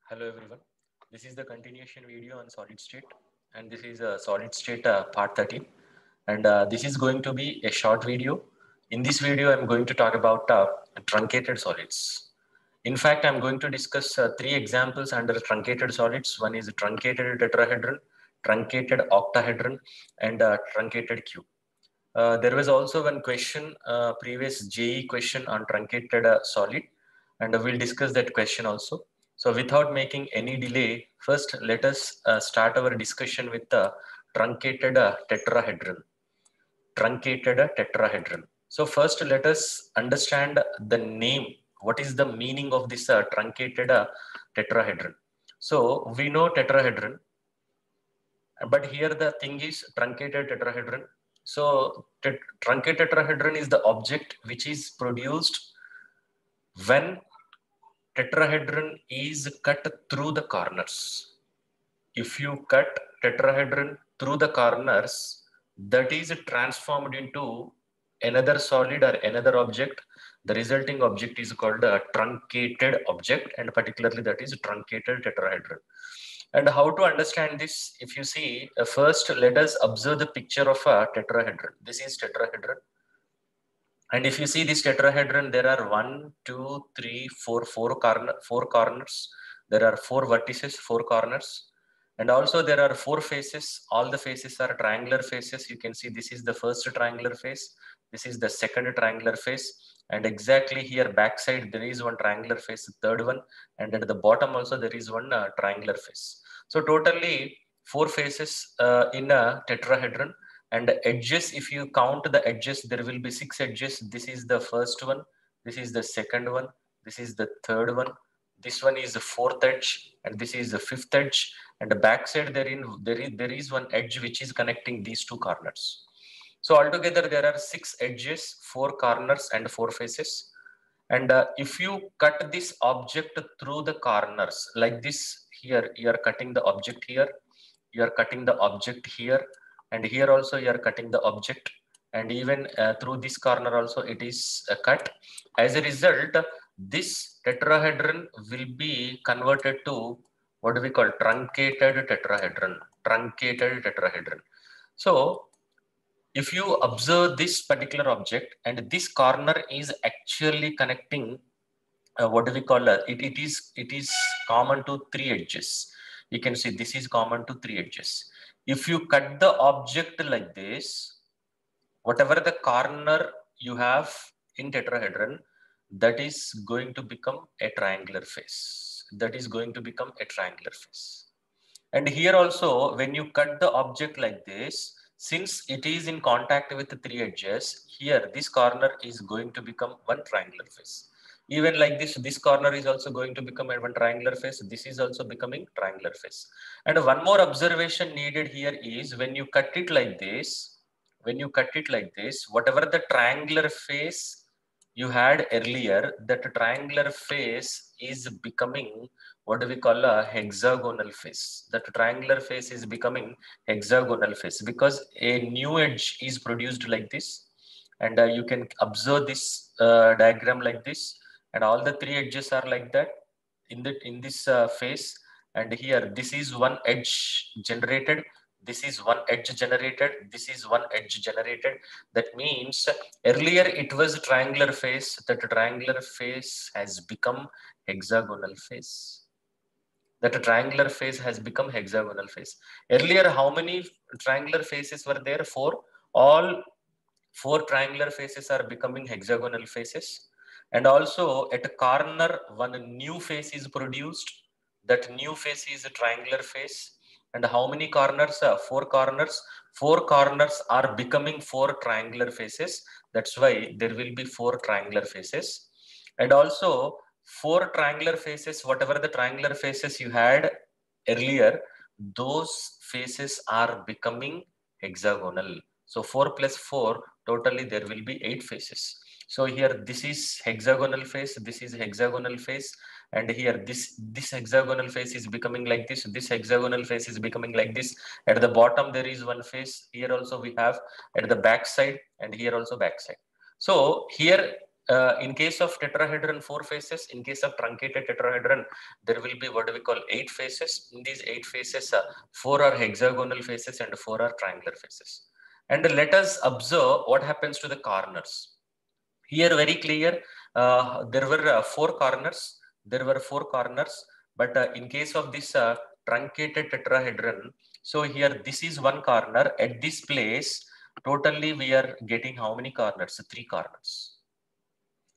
Hello everyone. This is the continuation video on solid state, and this is a solid state part 13, and this is going to be a short video. In this video I'm going to talk about truncated solids. In fact, I'm going to discuss three examples under truncated solids. One is truncated tetrahedron, truncated octahedron, and truncated cube. There was also one question, previous JE question on truncated solid, and we'll discuss that question also. So without making any delay, first let us start our discussion with the truncated tetrahedron. Truncated tetrahedron. So first let us understand the name. What is the meaning of this truncated tetrahedron? So we know tetrahedron, but here the thing is truncated tetrahedron. So truncated tetrahedron is the object which is produced when tetrahedron is cut through the corners. If you cut tetrahedron through the corners, that is transformed into another solid or another object. The resulting object is called a truncated object, and particularly that is truncated tetrahedron. And how to understand this? If you see, first let us observe the picture of a tetrahedron. This is tetrahedron. And if you see this tetrahedron, there are four corners. There are four vertices, four corners. And also there are four faces. All the faces are triangular faces. You can see this is the first triangular face. This is the second triangular face. And exactly here backside, there is one triangular face, third one. And at the bottom also, there is one triangular face. So totally four faces in a tetrahedron. And the edges, if you count the edges, there will be six edges. This is the first one. This is the second one. This is the third one. This one is the fourth edge, and this is the fifth edge. And the back side, there is one edge which is connecting these two corners. So altogether, there are six edges, four corners, and four faces. And if you cut this object through the corners like this, here you are cutting the object here, you are cutting the object here, and here also you are cutting the object, and even through this corner also it is cut. As a result, this tetrahedron will be converted to what do we call truncated tetrahedron. Truncated tetrahedron. So if you observe this particular object and this corner is actually connecting, what do we call it is common to three edges. You can see this is common to three edges. If you cut the object like this, whatever the corner you have in tetrahedron, that is going to become a triangular face. That is going to become a triangular face. And here also, when you cut the object like this, since it is in contact with the three edges, here this corner is going to become one triangular face. Even like this corner is also going to become a one triangular face. This is also becoming triangular face. And one more observation needed here is when you cut it like this, whatever the triangular face you had earlier, that triangular face is becoming what do we call a hexagonal face. That triangular face is becoming hexagonal face because a new edge is produced like this. And you can observe this diagram like this, and all the three edges are like that in this face. And here this is one edge generated, this is one edge generated, this is one edge generated. That means earlier it was triangular face, that triangular face has become hexagonal face. That triangular face has become hexagonal face. Earlier, how many triangular faces were there? Four. All four triangular faces are becoming hexagonal faces. And also at a corner, one new face is produced. That new face is a triangular face. And how many corners? Four corners. Four corners are becoming four triangular faces. That's why there will be four triangular faces. And also four triangular faces, whatever the triangular faces you had earlier, those faces are becoming hexagonal. So 4 plus 4, totally there will be 8 faces. So here this is hexagonal face, this is hexagonal face, and here this hexagonal face is becoming like this hexagonal face is becoming like this. At the bottom there is one face, here also we have at the back side, and here also back side. So here in case of tetrahedron, 4 faces. In case of truncated tetrahedron, there will be what we call 8 faces. In these 8 faces, 4 are hexagonal faces and 4 are triangular faces. And let us observe what happens to the corners. Here, very clear, there were 4 corners. There were 4 corners, but in case of this truncated tetrahedron, so here this is one corner. At this place, totally we are getting how many corners? 3 corners.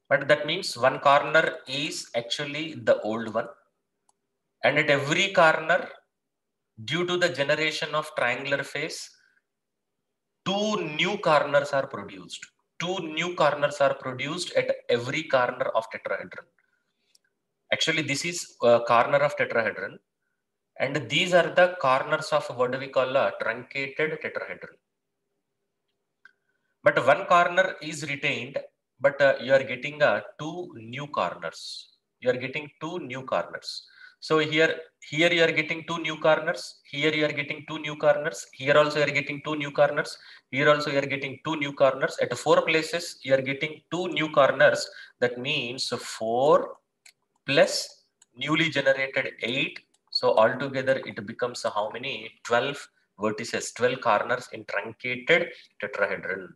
But that means one corner is actually the old one. And at every corner, due to the generation of triangular face, 2 new corners are produced. 2 new corners are produced at every corner of tetrahedron. Actually, this is a corner of tetrahedron. And these are the corners of what we call a truncated tetrahedron. But one corner is retained, but you are getting 2 new corners. You are getting 2 new corners. So here you are getting 2 new corners. Here you are getting 2 new corners. Here also you are getting 2 new corners. Here also you are getting 2 new corners. At 4 places you are getting 2 new corners. That means 4 plus newly generated 8. So altogether it becomes how many? 12 vertices, 12 corners in truncated tetrahedron.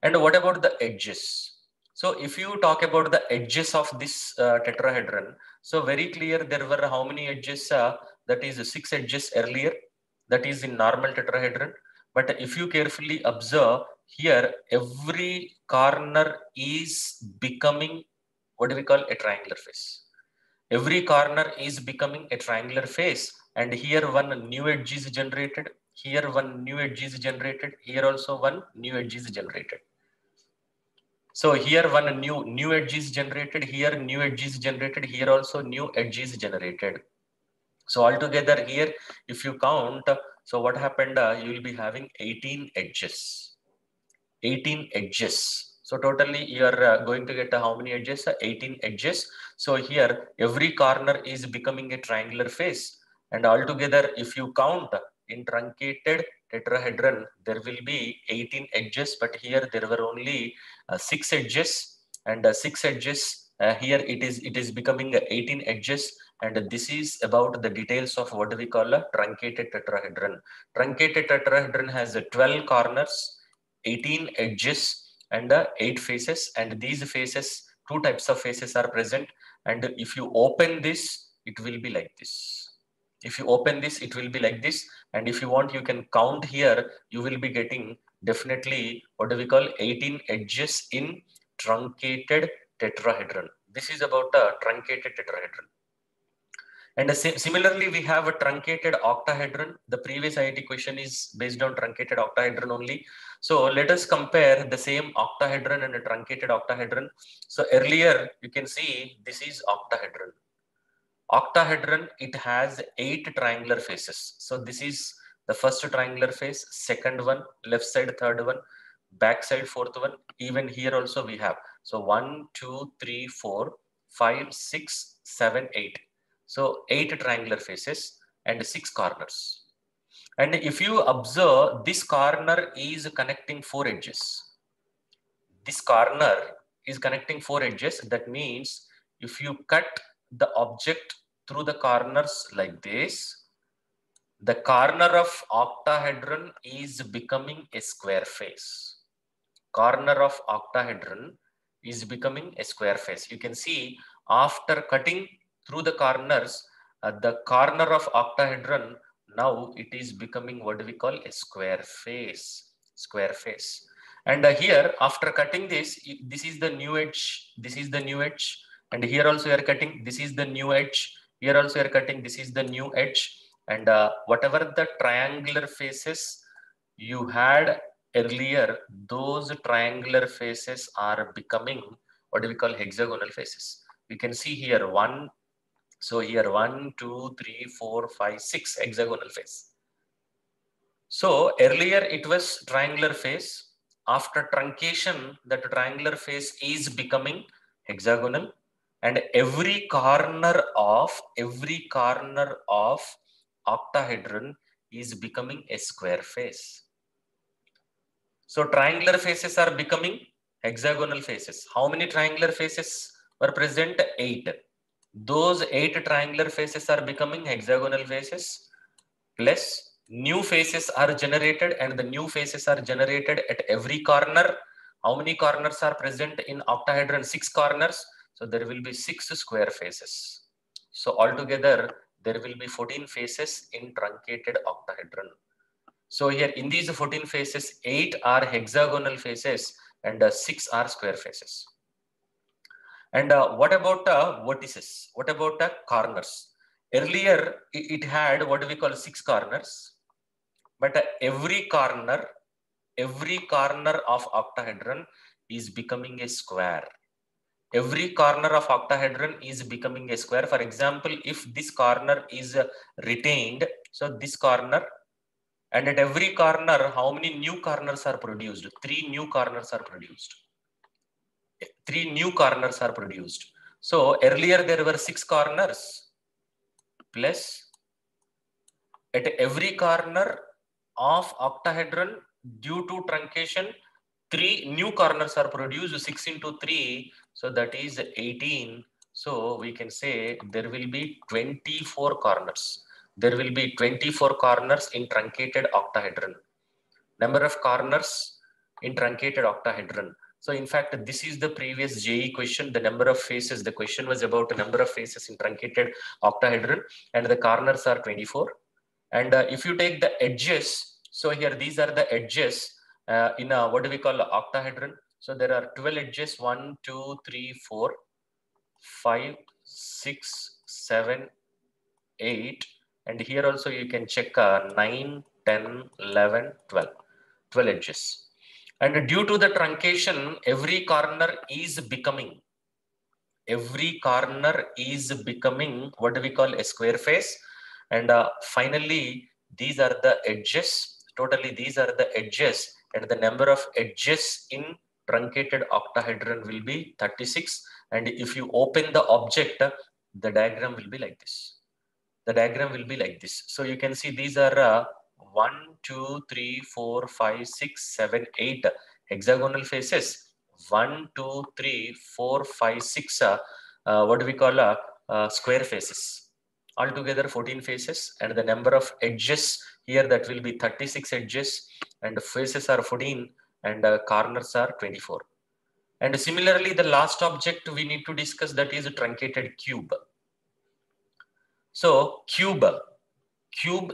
And what about the edges? So if you talk about the edges of this tetrahedron, so very clear there were how many edges? That is 6 edges earlier. That is in normal tetrahedron. But if you carefully observe here, every corner is becoming what do we call a triangular face. Every corner is becoming a triangular face. And here one new edge is generated. Here one new edge is generated. Here also one new edge is generated. So here one new edge is generated, here new edge is generated, here also new edge is generated. So altogether here, if you count, so what happened, you will be having 18 edges. 18 edges. So totally you are going to get how many edges? 18 edges. So here every corner is becoming a triangular face. And altogether if you count in truncated tetrahedron, there will be 18 edges, but here there were only 6 edges, and 6 edges here it is becoming 18 edges. And this is about the details of what we call a truncated tetrahedron. Truncated tetrahedron has 12 corners, 18 edges, and 8 faces. And these faces, 2 types of faces are present. And if you open this, it will be like this. If you open this, it will be like this. And if you want, you can count here. You will be getting definitely what do we call 18 edges in truncated tetrahedron. This is about a truncated tetrahedron. And similarly, we have a truncated octahedron. The previous IIT question is based on truncated octahedron only. So let us compare the same octahedron and a truncated octahedron. So earlier, you can see this is octahedron. Octahedron, it has 8 triangular faces. So this is the first triangular face, second one, left side, third one, back side, fourth one. Even here also we have. So 1, 2, 3, 4, 5, 6, 7, 8. So 8 triangular faces and 6 corners. And if you observe, this corner is connecting 4 edges. This corner is connecting 4 edges. That means if you cut the object through the corners like this, the corner of octahedron is becoming a square face. Corner of octahedron is becoming a square face. You can see after cutting through the corners, the corner of octahedron, now it is becoming what we call a square face. Square face. And here after cutting this, this is the new edge. This is the new edge. And here also you are cutting, this is the new edge. Here also you are cutting, this is the new edge. And whatever the triangular faces you had earlier, those triangular faces are becoming what do we call hexagonal faces. We can see here 1, so here 1, 2, 3, 4, 5, 6 hexagonal face. So earlier it was triangular face. After truncation, that triangular face is becoming hexagonal. And every corner of octahedron is becoming a square face. So triangular faces are becoming Hexagonal faces. How many triangular faces were present? 8. Those 8 triangular faces are becoming hexagonal faces, plus new faces are generated, and the new faces are generated at every corner. How many corners are present in octahedron? 6 corners. So there will be 6 square faces. So altogether there will be 14 faces in truncated octahedron. So here in these 14 faces, 8 are hexagonal faces and 6 are square faces. And what about vertices? What about corners? Earlier, it had what we call 6 corners, but every corner of octahedron is becoming a square. Every corner of octahedron is becoming a square. For example, if this corner is retained, so this corner, and at every corner, how many new corners are produced? 3 new corners are produced. 3 new corners are produced. So earlier there were 6 corners, plus at every corner of octahedron, due to truncation, 3 new corners are produced. 6 into 3, so that is 18. So we can say there will be 24 corners. There will be 24 corners in truncated octahedron. Number of corners in truncated octahedron. So in fact, this is the previous JEE question, the number of faces. The question was about the number of faces in truncated octahedron, and the corners are 24. And if you take the edges, so here these are the edges in a, what do we call, octahedron. So there are 12 edges, 1, 2, 3, 4, 5, 6, 7, 8. And here also you can check 9, 10, 11, 12. 12 edges. And due to the truncation, every corner is becoming what do we call a square face. And finally, these are the edges. Totally, these are the edges, and the number of edges in truncated octahedron will be 36. And if you open the object, the diagram will be like this. The diagram will be like this. So you can see these are 1, 2, 3, 4, 5, 6, 7, 8 hexagonal faces. 1, 2, 3, 4, 5, 6 what do we call square faces. Altogether 14 faces, and the number of edges here, that will be 36 edges, and faces are 14, and corners are 24. And similarly, the last object we need to discuss, that is a truncated cube. So cube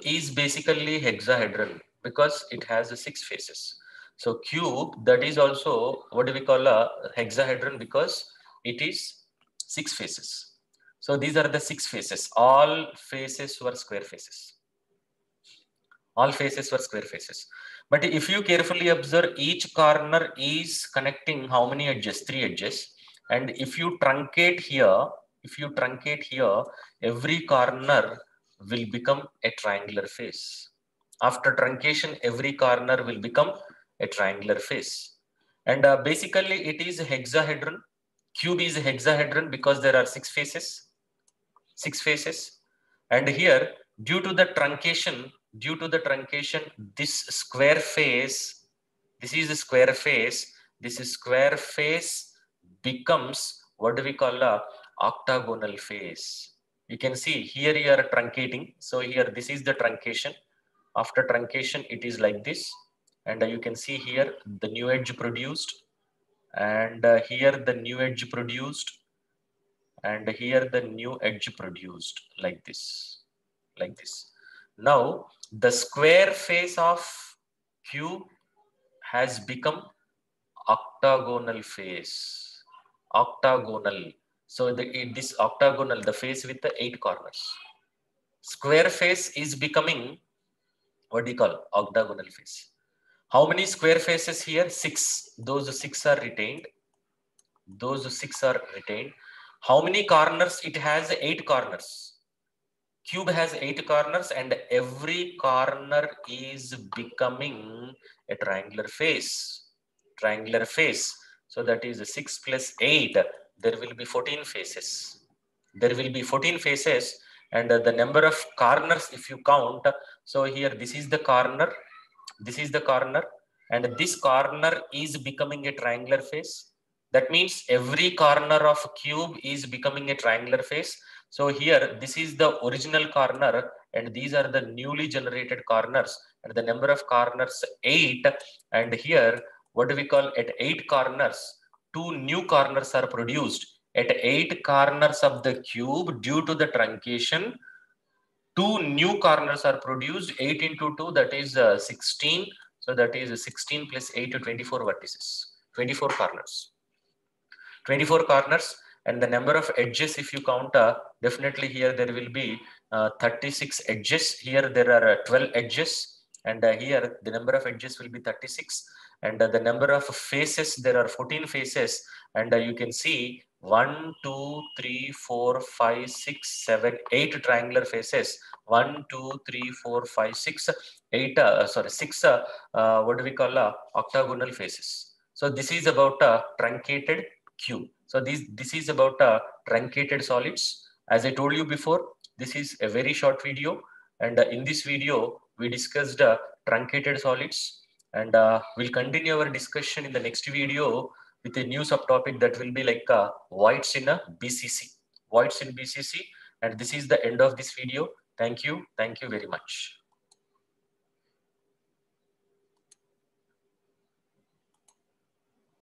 is basically hexahedral because it has 6 faces. So cube, that is also what do we call a hexahedron because it is 6 faces. So these are the 6 faces. All faces were square faces. All faces were square faces. But if you carefully observe, each corner is connecting how many edges? 3 edges. And if you truncate here, every corner will become a triangular face. After truncation, every corner will become a triangular face. And basically it is a hexahedron. Cube is a hexahedron because there are 6 faces. 6 faces. And here, due to the truncation, this square face, this is a square face. This square face becomes what do we call a octagonal face. You can see here you are truncating. So here this is the truncation. After truncation, it is like this. And you can see here the new edge produced. And here the new edge produced. And here the new edge produced like this. Like this. Now the square face of cube has become octagonal face. Octagonal. So this octagonal, the face with the 8 corners. Square face is becoming what do you call octagonal face. How many square faces here? 6. Those 6 are retained. Those 6 are retained. How many corners? It has 8 corners. Cube has 8 corners, and every corner is becoming a triangular face. Triangular face. So that is 6 plus 8. There will be 14 faces. There will be 14 faces, and the number of corners, if you count, so here this is the corner. This is the corner. and this corner is becoming a triangular face. That means every corner of cube is becoming a triangular face. So here, this is the original corner, and these are the newly generated corners, and the number of corners 8. And here, what do we call, at 8 corners, 2 new corners are produced. At 8 corners of the cube, due to the truncation, 2 new corners are produced. 8 into 2, that is 16. So that is 16 plus 8 to 24 vertices, 24 corners. 24 corners, and the number of edges, if you count, definitely here there will be 36 edges. Here there are 12 edges, and here the number of edges will be 36. And the number of faces, there are 14 faces, and you can see 1, 2, 3, 4, 5, 6, 7, 8 triangular faces. 1, 2, 3, 4, 5, 6, 8. Sorry, 6. What do we call octagonal faces? So this is about truncated cube. So this is about truncated solids. As I told you before, this is a very short video, and in this video we discussed truncated solids, and we'll continue our discussion in the next video with a new subtopic that will be like voids in a BCC. Voids in BCC, and this is the end of this video. Thank you very much.